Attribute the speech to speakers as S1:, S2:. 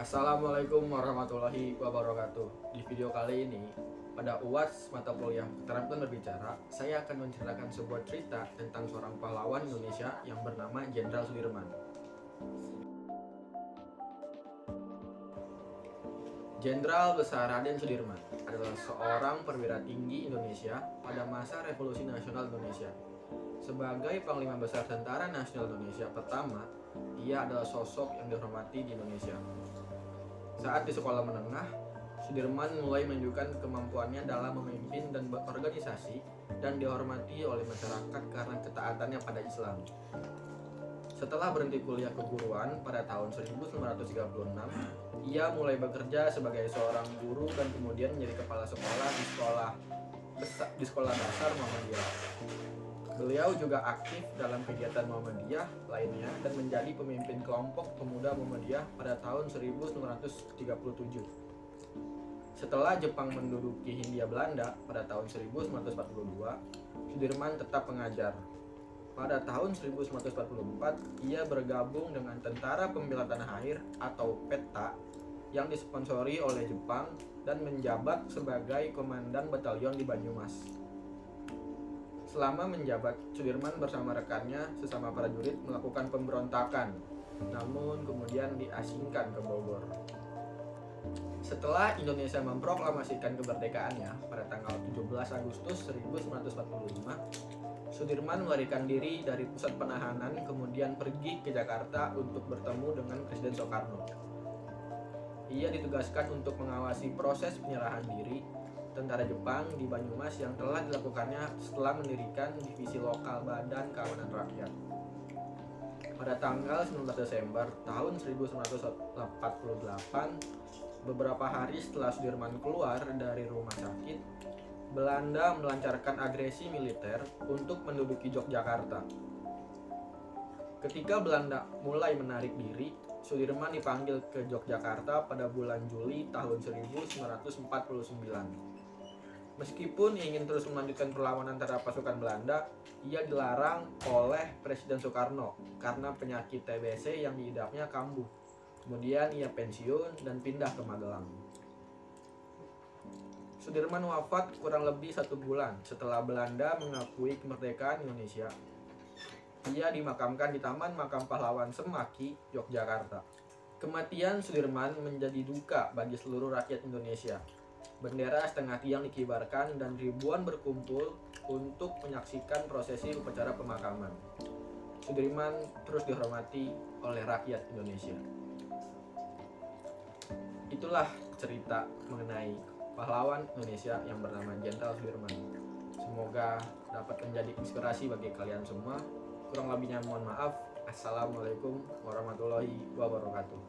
S1: Assalamualaikum warahmatullahi wabarakatuh. Di video kali ini, pada UAS mata kuliah Keterampilan Berbicara, saya akan menceritakan sebuah cerita tentang seorang pahlawan Indonesia yang bernama Jenderal Sudirman. Jenderal Besar Raden Sudirman adalah seorang perwira tinggi Indonesia pada masa Revolusi Nasional Indonesia. Sebagai Panglima Besar Tentara Nasional Indonesia pertama, ia adalah sosok yang dihormati di Indonesia. Saat di sekolah menengah, Sudirman mulai menunjukkan kemampuannya dalam memimpin dan berorganisasi dan dihormati oleh masyarakat karena ketaatannya pada Islam. Setelah berhenti kuliah keguruan pada tahun 1936, ia mulai bekerja sebagai seorang guru dan kemudian menjadi kepala sekolah di sekolah dasar Muhammadiyah. Beliau juga aktif dalam kegiatan Muhammadiyah lainnya dan menjadi pemimpin kelompok pemuda Muhammadiyah pada tahun 1937. Setelah Jepang menduduki Hindia Belanda pada tahun 1942, Sudirman tetap mengajar. Pada tahun 1944, ia bergabung dengan Tentara Pembela Tanah Air atau PETA yang disponsori oleh Jepang dan menjabat sebagai komandan batalion di Banyumas. Selama menjabat, Sudirman bersama rekannya sesama prajurit melakukan pemberontakan, namun kemudian diasingkan ke Bogor. Setelah Indonesia memproklamasikan kemerdekaannya pada tanggal 17 Agustus 1945, Sudirman melarikan diri dari pusat penahanan kemudian pergi ke Jakarta untuk bertemu dengan Presiden Soekarno. Ia ditugaskan untuk mengawasi proses penyerahan diri tentara Jepang di Banyumas yang telah dilakukannya setelah mendirikan divisi lokal Badan Keamanan Rakyat. Pada tanggal 19 Desember tahun 1948, beberapa hari setelah Sudirman keluar dari rumah sakit, Belanda melancarkan agresi militer untuk menduduki Yogyakarta. Ketika Belanda mulai menarik diri, Sudirman dipanggil ke Yogyakarta pada bulan Juli tahun 1949. Meskipun ingin terus melanjutkan perlawanan terhadap pasukan Belanda, ia dilarang oleh Presiden Soekarno karena penyakit TBC yang diidapnya kambuh. Kemudian ia pensiun dan pindah ke Magelang. Sudirman wafat kurang lebih 1 bulan setelah Belanda mengakui kemerdekaan Indonesia. Ia dimakamkan di Taman Makam Pahlawan Semaki, Yogyakarta. Kematian Sudirman menjadi duka bagi seluruh rakyat Indonesia. Bendera setengah tiang dikibarkan dan ribuan berkumpul untuk menyaksikan prosesi upacara pemakaman. Sudirman terus dihormati oleh rakyat Indonesia. Itulah cerita mengenai pahlawan Indonesia yang bernama Jenderal Sudirman. Semoga dapat menjadi inspirasi bagi kalian semua. Kurang lebihnya mohon maaf. Assalamualaikum warahmatullahi wabarakatuh.